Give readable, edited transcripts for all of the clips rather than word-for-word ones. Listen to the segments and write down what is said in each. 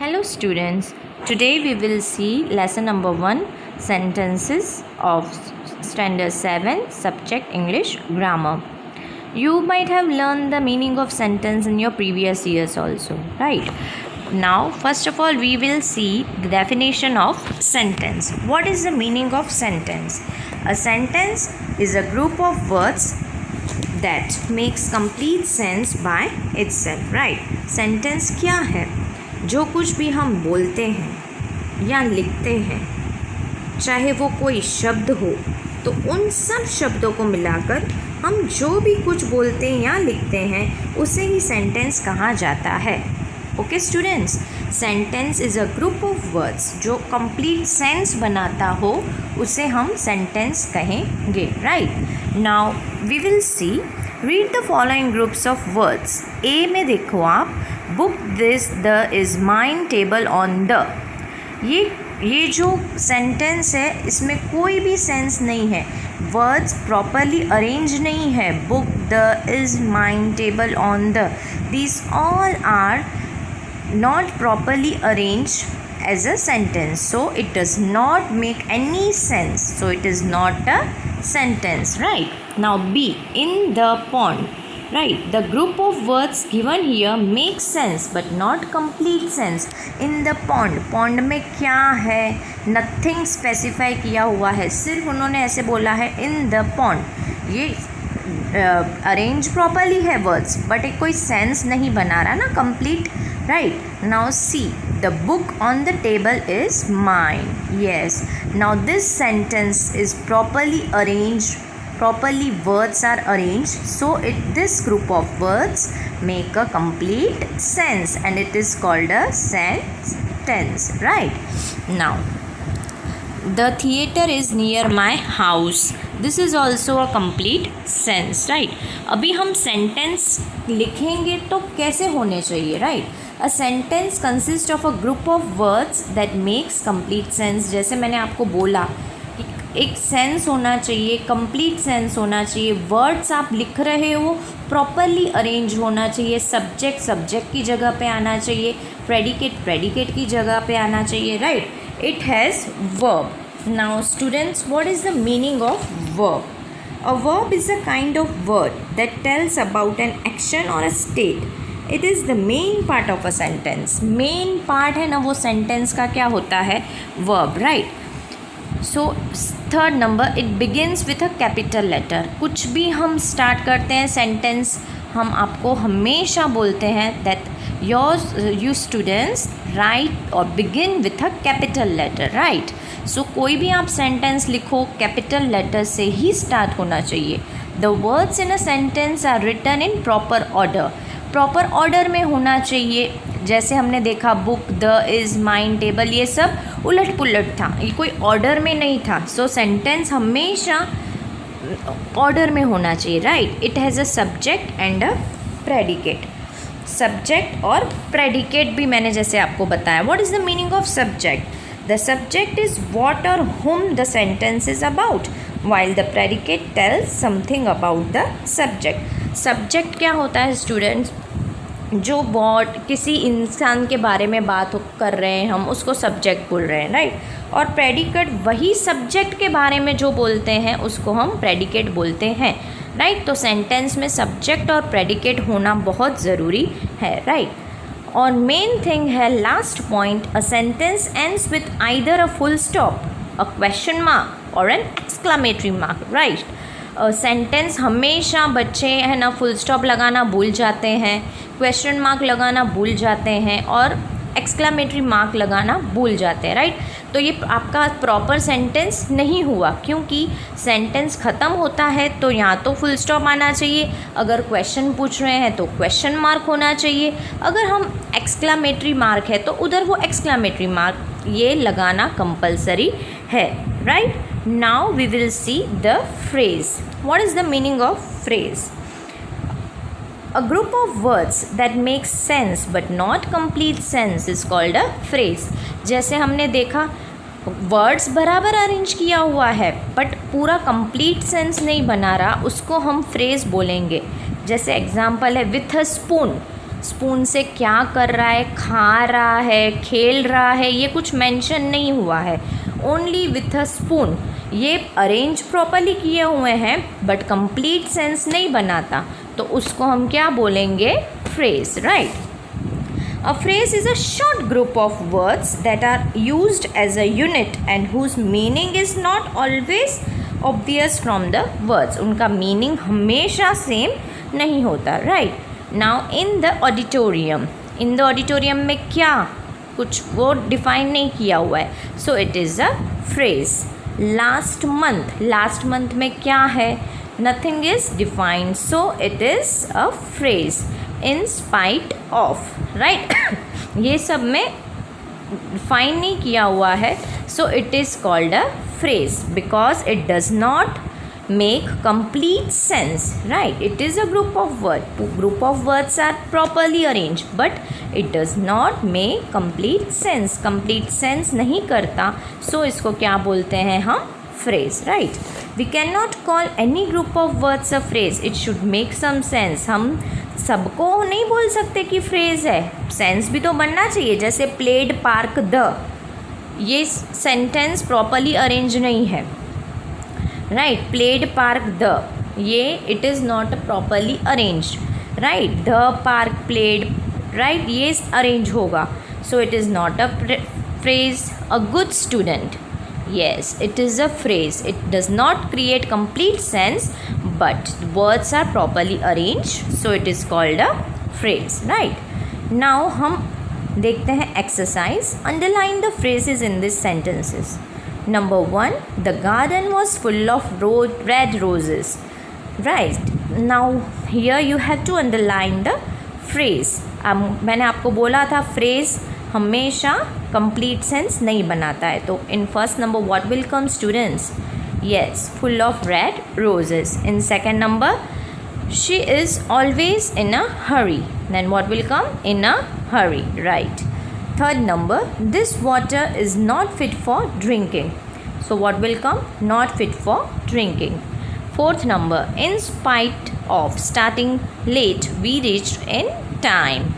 Hello students, today we will see lesson number 1 sentences of standard 7 subject English grammar. You might have learned the meaning of sentence in your previous years also, right? Now first of all we will see the definition of sentence. What is the meaning of sentence? A sentence is a group of words that makes complete sense by itself, right? Sentence क्या है? जो कुछ भी हम बोलते हैं या लिखते हैं, चाहे वो कोई शब्द हो, तो उन सब शब्दों को मिलाकर हम जो भी कुछ बोलते हैं या लिखते हैं उसे ही सेंटेंस कहा जाता है. Okay students, sentence is a group of words जो कंप्लीट सेंस बनाता हो उसे हम सेंटेंस कहेंगे, right? Now we will see, read the following groups of words. A में देखो आप, book this the is mine table on the. ये जो सेंटेंस है इसमें कोई भी सेंस नहीं है, वर्ड्स प्रॉपरली अरेंज नहीं है. Book the is mine table on the, these all are not properly arranged as a sentence, so it does not make any sense, so it is not a sentence, right? Now B, in the pond, right? The group of words given here makes sense but not complete sense. In the pond, pond में क्या है, nothing specify किया हुआ है, सिर्फ उन्होंने ऐसे बोला है in the pond. ये अरेंज प्रॉपरली है वर्ड्स बट एक कोई सेंस नहीं बना रहा ना complete, right? Now see, the book on the table is mine. Yes, now this sentence is properly arrange, properly words are arranged, so this group of words make a complete sense and it is called a sentence, right? Now the theater is near my house, this is also a complete sense, right? अभी हम sentence लिखेंगे तो कैसे होने चाहिए, right? A sentence consist of a group of words that makes complete sense. जैसे मैंने आपको बोला कि एक सेंस होना चाहिए, कंप्लीट सेंस होना चाहिए, वर्ड्स आप लिख रहे हो प्रॉपरली अरेंज होना चाहिए, सब्जेक्ट सब्जेक्ट की जगह पे आना चाहिए, प्रेडिकेट प्रेडिकेट की जगह पे आना चाहिए, right? It has verb. Now students, what is the meaning of verb? A verb is a kind of word that tells about an action or a state. It is the main part of a sentence. Main part है ना वो sentence का क्या होता है? Verb, right? So third number, it begins with a capital letter. कुछ भी हम start करते हैं sentence, हम आपको हमेशा बोलते हैं that you students write or begin with a capital letter, right? So कोई भी आप sentence लिखो capital letter से ही start होना चाहिए. The words in a sentence are written in proper order. Proper order में होना चाहिए. जैसे हमने देखा book, the, is, mine, table, ये सब उलट पुलट था, ये कोई ऑर्डर में नहीं था. सो सेंटेंस हमेशा ऑर्डर में होना चाहिए, right? It has a subject and a predicate. Subject और प्रेडिकेट भी मैंने जैसे आपको बताया. What is the meaning of subject? The subject is what और whom the sentence is about, while the predicate tells something about the subject. Subject क्या होता है स्टूडेंट्स? जो वॉट किसी इंसान के बारे में बात कर रहे हैं हम उसको सब्जेक्ट बोल रहे हैं, राइट? और प्रेडिकेट वही सब्जेक्ट के बारे में जो बोलते हैं उसको हम प्रेडिकेट बोलते हैं, राइट? तो सेंटेंस में सब्जेक्ट और प्रेडिकेट होना बहुत ज़रूरी है, राइट? और मेन थिंग है last point, a sentence ends with either a full stop, a question mark और an exclamatory mark, right? Sentence हमेशा बच्चे है ना फुल स्टॉप लगाना भूल जाते हैं, क्वेश्चन मार्क लगाना भूल जाते हैं और एक्सक्लामेटरी मार्क लगाना भूल जाते हैं, राइट? तो ये आपका प्रॉपर सेंटेंस नहीं हुआ, क्योंकि सेंटेंस ख़त्म होता है तो यहाँ तो फुल स्टॉप आना चाहिए, अगर क्वेश्चन पूछ रहे हैं तो क्वेश्चन मार्क होना चाहिए, अगर हम एक्सक्लामेटरी मार्क है तो उधर वो एक्सक्लामेटरी मार्क ये लगाना कंपलसरी है, right? Now we will see the phrase. What is the meaning of phrase? A group of words that makes sense but not complete sense is called a phrase. जैसे हमने देखा words बराबर arrange किया हुआ है but पूरा complete sense नहीं बना रहा, उसको हम फ्रेज बोलेंगे. जैसे एग्जाम्पल है विथ अ स्पून, स्पून से क्या कर रहा है, खा रहा है, खेल रहा है, ये कुछ मेंशन नहीं हुआ है। ओनली विथ अ स्पून, ये अरेंज प्रॉपरली किए हुए हैं बट कंप्लीट सेंस नहीं बनाता, तो उसको हम क्या बोलेंगे, phrase, right. A phrase is a short group of words that are used as a unit and whose meaning is not always obvious from the words. उनका meaning हमेशा सेम नहीं होता, right? Now in the auditorium में क्या कुछ वो define नहीं किया हुआ है, so it is a phrase. last month में क्या है, nothing is defined, so it is a phrase. In spite of, right? ये सब में डिफाइन नहीं किया हुआ है, so it is called a phrase because it does not make complete sense, right? It is a group of words are properly arranged but it does not make complete sense नहीं करता, so इसको क्या बोलते हैं हम, phrase, right? We cannot call any group of words a phrase. It should make some sense. हम सबको नहीं बोल सकते कि फ्रेज है, सेंस भी तो बनना चाहिए। जैसे प्लेड पार्क द, ये सेंटेंस प्रॉपरली अरेंज नहीं है, राइट? प्लेड पार्क द, ये it is not properly arrange, right? The park played, right? ये अरेंज होगा, सो it is not a phrase. A good student, yes, it is a phrase. It does not create complete sense but words are properly arranged, so it is called a phrase, right? Now हम देखते हैं exercise. Underline the phrases in these sentences. Number 1, the garden was full of red roses, right? Now here you have to underline the phrase. मैंने आपको बोला था phrase हमेशा complete sense नहीं बनाता है, तो in first number what will come students, yes, full of red roses. In second number, she is always in a hurry, then what will come, in a hurry, right? Third number, this water is not fit for drinking, so what will come, not fit for drinking. Fourth number, in spite of starting late we reached in time,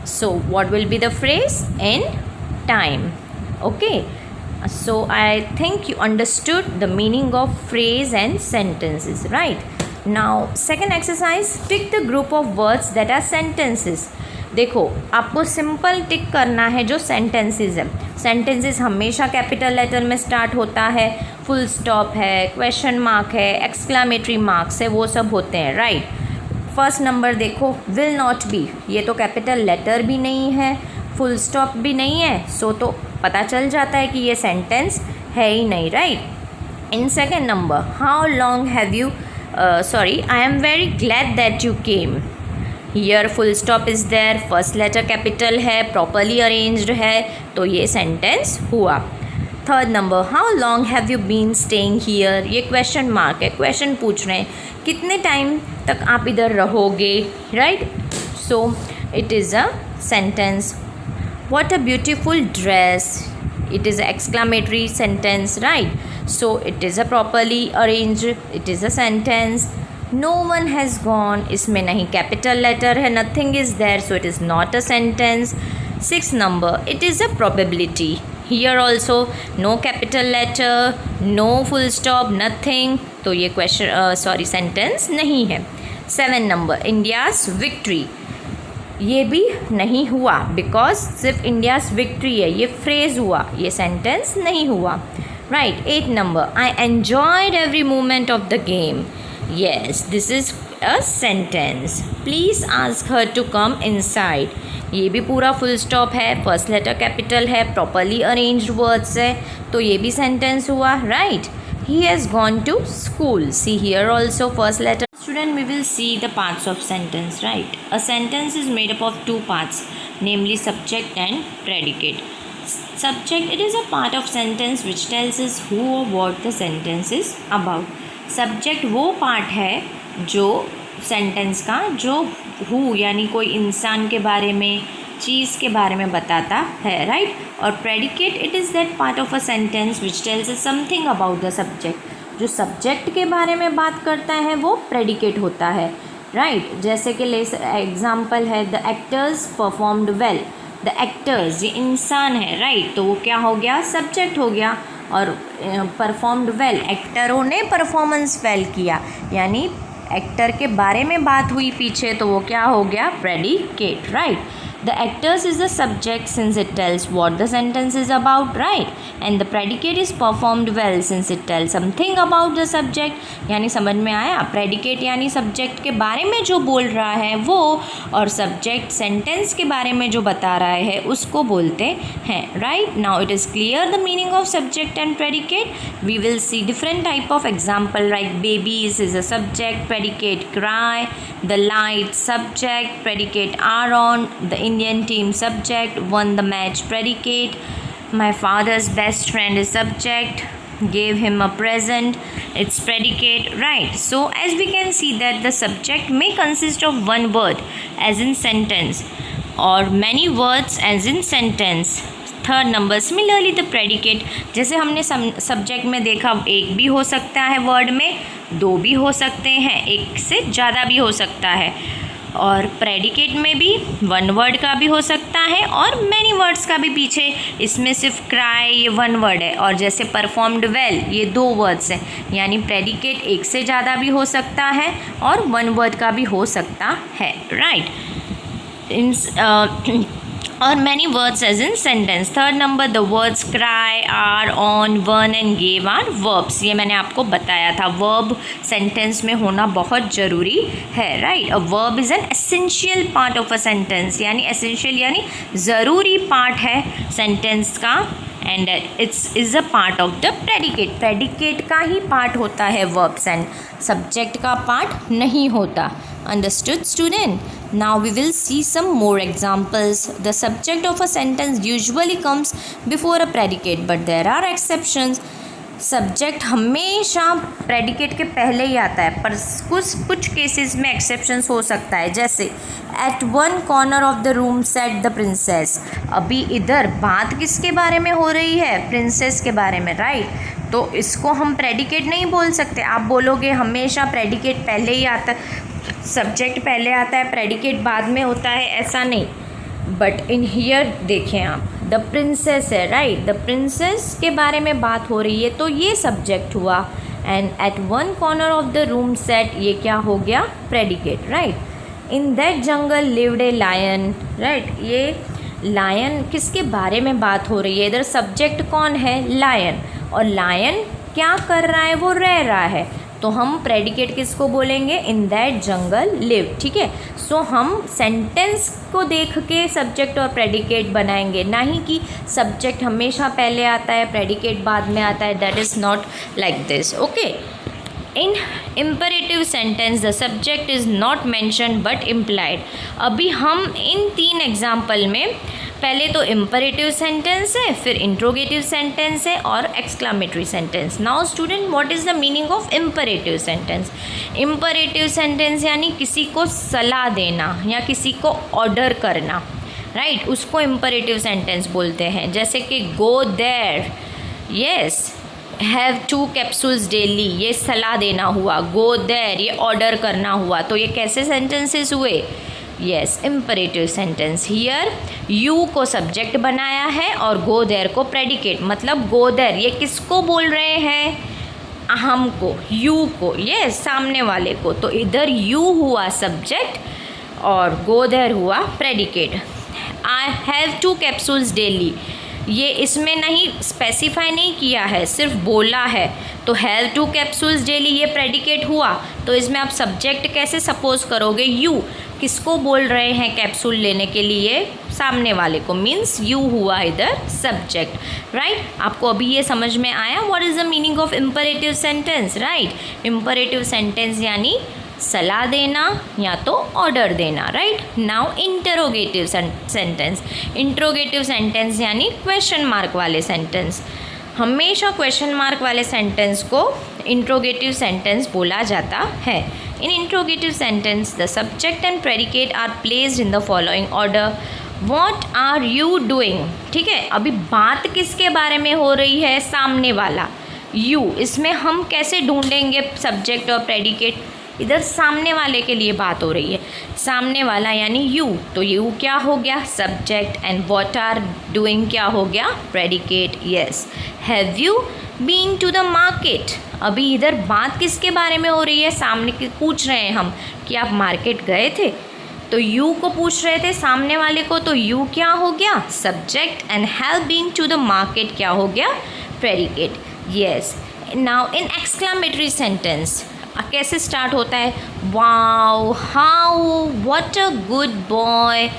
so what will be the phrase, in time, okay? So I think you understood the meaning of phrase and sentences, right? Now second exercise, pick the group of words that are sentences. देखो, आपको simple टिक करना है जो sentences है। Sentences हमेशा capital letter में start होता है, फुल स्टॉप है, क्वेश्चन मार्क है, एक्सक्लामेटरी मार्क्स है, वो सब होते हैं, राइट? फर्स्ट नंबर देखो, विल नॉट बी, ये तो कैपिटल लेटर भी नहीं है, फुल स्टॉप भी नहीं है, सो तो पता चल जाता है कि ये सेंटेंस है ही नहीं, right? In second number, how long have you, sorry, I am very glad that you came, here full stop is there, first letter capital है, प्रॉपरली अरेंज्ड है, तो ये सेंटेंस हुआ। Third number, how long have you been staying here, ये question mark है, question पूछ रहे हैं कितने टाइम तक आप इधर रहोगे, right? So it is a sentence. What a beautiful dress, it is a exclamatory sentence, right? So it is a properly arrange, it is a sentence. No one has gone, इसमें नहीं capital letter है, nothing is there, so it is not a sentence. Six number, it is a probability, here also no capital letter, no full stop, nothing, तो ये question sentence नहीं है। 7 number, India's victory, ये भी नहीं हुआ because सिर्फ इंडियाज़ विक्ट्री है, ये फ्रेज हुआ, ये सेंटेंस नहीं हुआ, right? 8 number, I enjoyed every moment of the game, yes, this is a sentence. Please ask her to come inside, ये भी पूरा फुल स्टॉप है, फर्स्ट लेटर कैपिटल है, प्रॉपरली अरेंज्ड वर्ड्स है, तो ये भी सेंटेंस हुआ, right? He has gone to school, see here also first letter. Student, we will see the parts of sentence, right? A sentence is made up of two parts, namely subject and predicate. Subject, it is a part of sentence which tells us who or what the sentence is about. Subject वो part है जो sentence का जो who यानी कोई इंसान के बारे में, चीज़ के बारे में बताता है, राइट? और predicate, it is that part of a sentence which tells us something about the subject. जो सब्जेक्ट के बारे में बात करता है वो प्रेडिकेट होता है। राइट। जैसे कि एग्जाम्पल है the actors performed well, the actors ये इंसान है, राइट, तो वो क्या हो गया, सब्जेक्ट हो गया। और परफॉर्म्ड वेल, एक्टरों ने परफॉर्मेंस वेल किया, यानी एक्टर के बारे में बात हुई पीछे, तो वो क्या हो गया, predicate, right. The actors is the subject since it tells what the sentence is about, right? And the predicate is performed well since it tells something about the subject. यानी समझ में आया, predicate यानी subject के बारे में जो बोल रहा है वो, और subject sentence के बारे में जो बता रहा है उसको बोलते हैं, right? Now it is clear the meaning of subject and predicate. We will see different type of example like babies is a subject, predicate cry, the light subject, predicate are on, the Indian team subject, won the match predicate, my father's best friend is subject, gave him a present, it's predicate, right? So as we can see that the subject may consist of one word as in sentence or many words as in sentence. Third number, similarly the predicate, जैसे हमने subject में देखा, एक भी हो सकता है word में, दो भी हो सकते हैं, एक से ज़्यादा भी हो सकता है, और प्रेडिकेट में भी वन वर्ड का भी हो सकता है और मैनी वर्ड्स का भी। पीछे इसमें सिर्फ क्राई ये वन वर्ड है, और जैसे परफॉर्म्ड वेल ये दो वर्ड्स हैं, यानी प्रेडिकेट एक से ज़्यादा भी हो सकता है और वन वर्ड का भी हो सकता है, राइट। और many words as in sentence. Third number, the words cry, are, on, one and gave are verbs. ये मैंने आपको बताया था, वर्ब सेंटेंस में होना बहुत ज़रूरी है, right. A verb is an essential part of a sentence, यानी एसेंशियल यानी ज़रूरी पार्ट है सेंटेंस का, and it's is a part of the predicate. Predicate का ही पार्ट होता है वर्ब्स, एंड सब्जेक्ट का पार्ट नहीं होता। Understood, student? Now we will see some more examples. The subject of a sentence usually comes before a predicate, but there are exceptions. Subject हमेशा predicate के पहले ही आता है, पर कुछ केसेस में एक्सेप्शंस हो सकता है, जैसे at one corner of the room sat the princess. अभी इधर बात किसके बारे में हो रही है, प्रिंसेस के बारे में, राइट। तो इसको हम प्रेडिकेट नहीं बोल सकते। आप बोलोगे हमेशा प्रेडिकेट पहले ही आता है, सब्जेक्ट पहले आता है, प्रेडिकेट बाद में होता है, ऐसा नहीं। बट इन हियर देखें आप, द प्रिंसेस है, राइट, द प्रिंसेस के बारे में बात हो रही है, तो ये सब्जेक्ट हुआ। And at one corner of the room sat, ये क्या हो गया, predicate, right. In that jungle lived a lion, right, ये लायन किसके बारे में बात हो रही है, इधर सब्जेक्ट कौन है, लायन, और लायन क्या कर रहा है, वो रह रहा है, तो हम प्रेडिकेट किसको बोलेंगे, इन दैट जंगल लिव, ठीक है। सो हम सेंटेंस को देख के सब्जेक्ट और प्रेडिकेट बनाएंगे, ना ही कि सब्जेक्ट हमेशा पहले आता है प्रेडिकेट बाद में आता है, that is not like this, okay. In imperative sentence the subject is not mention but implied. अभी हम इन तीन एग्जाम्पल में, पहले तो इम्परेटिव सेंटेंस है, फिर इंट्रोगेटिव सेंटेंस है और exclamatory sentence. Now student, what is the meaning of imperative sentence. Imperative sentence यानी किसी को सलाह देना या किसी को ऑर्डर करना, राइट, उसको इम्परेटिव सेंटेंस बोलते हैं। जैसे कि go there, yes, have 2 capsules daily, ये सलाह देना हुआ, गो देयर ये ऑर्डर करना हुआ, तो ये कैसे सेंटेंसेस हुए, yes, imperative sentence. Here you को सब्जेक्ट बनाया है और गो देयर को प्रेडिकेट, मतलब गो देयर ये किसको बोल रहे हैं, हमको, यू को, ये सामने वाले को, तो इधर यू हुआ सब्जेक्ट और गो देयर हुआ predicate. I have 2 capsules daily, ये इसमें नहीं स्पेसिफाई नहीं किया है, सिर्फ बोला है, तो हैव 2 कैप्सूल्स डेली ये प्रेडिकेट हुआ, तो इसमें आप सब्जेक्ट कैसे सपोज करोगे, यू, किसको बोल रहे हैं कैप्सूल लेने के लिए, सामने वाले को, मीन्स यू हुआ इधर सब्जेक्ट, राइट। आपको अभी ये समझ में आया what is the meaning of imperative sentence, right. Imperative sentence यानी सलाह देना या तो ऑर्डर देना, right. Now interrogative sentence. Interrogative sentence यानी क्वेश्चन मार्क वाले सेंटेंस। हमेशा क्वेश्चन मार्क वाले सेंटेंस को इंट्रोगेटिव सेंटेंस बोला जाता है। In interrogative sentence the subject and predicate are placed in the following order. What are you doing, ठीक है, अभी बात किसके बारे में हो रही है, सामने वाला, यू, इसमें हम कैसे ढूंढेंगे सब्जेक्ट और प्रेडिकेट, यू, इसमें हम कैसे ढूंढेंगे सब्जेक्ट और प्रेडिकेट, यू, इसमें हम कैसे ढूंढेंगे सब्जेक्ट और प्रेडिकेट, यू, इसमें हम कैसे ढूंढेंगे सब्जेक्ट और प्रेडिकेट, इधर सामने वाले के लिए बात हो रही है, सामने वाला यानी यू, तो यू क्या हो गया subject, and what are doing क्या हो गया predicate. Yes, have you been to the market, अभी इधर बात किसके बारे में हो रही है, सामने की पूछ रहे हैं हम कि आप मार्केट गए थे, तो यू को पूछ रहे थे सामने वाले को, तो यू क्या हो गया subject, and have been to the market क्या हो गया predicate. Yes, now in exclamatory sentence कैसे स्टार्ट होता है, wow, how, what a good boy,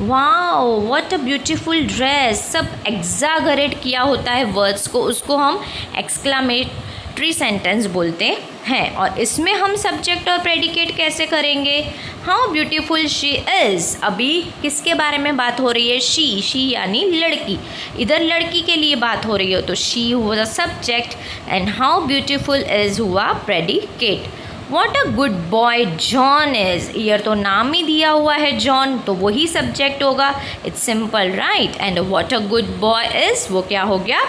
wow, what a beautiful dress, सब एग्जागरेट किया होता है वर्ड्स को, उसको हम एक्सक्लामेटरी सेंटेंस बोलते हैं। और इसमें हम सब्जेक्ट और प्रेडिकेट कैसे करेंगे, हाउ ब्यूटीफुल शी इज़, अभी किसके बारे में बात हो रही है, शी यानी लड़की, इधर लड़की के लिए बात हो रही हो तो शी हुआ subject, and how beautiful is हुआ predicate. What a good boy John is, ईयर तो नाम ही दिया हुआ है जॉन, तो वही सब्जेक्ट होगा, it's simple right, and what a good boy is वो क्या हो गया